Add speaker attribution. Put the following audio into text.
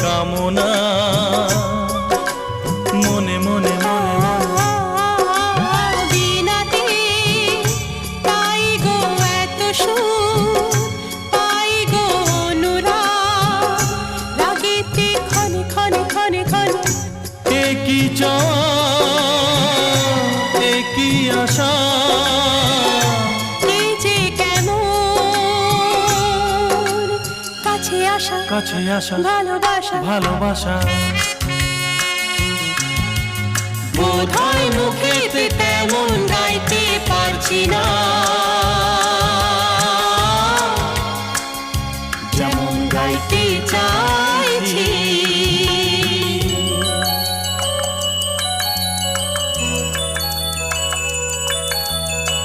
Speaker 1: কামনা মনে মনে মনে
Speaker 2: বিনাতে পাই গো এত সুর, পাই গো অনুরাগ, রাগেতে ক্ষণে ক্ষণে ক্ষণে ক্ষণে
Speaker 1: একই চাওয়া একই আশা,
Speaker 2: এই যে কেমন কাছে আসা
Speaker 1: কাছে আসা
Speaker 2: ভালোবাসা
Speaker 1: ভালোবাসা।
Speaker 2: বোধহয় মুখেতে তেমন গাইতে পারছি না,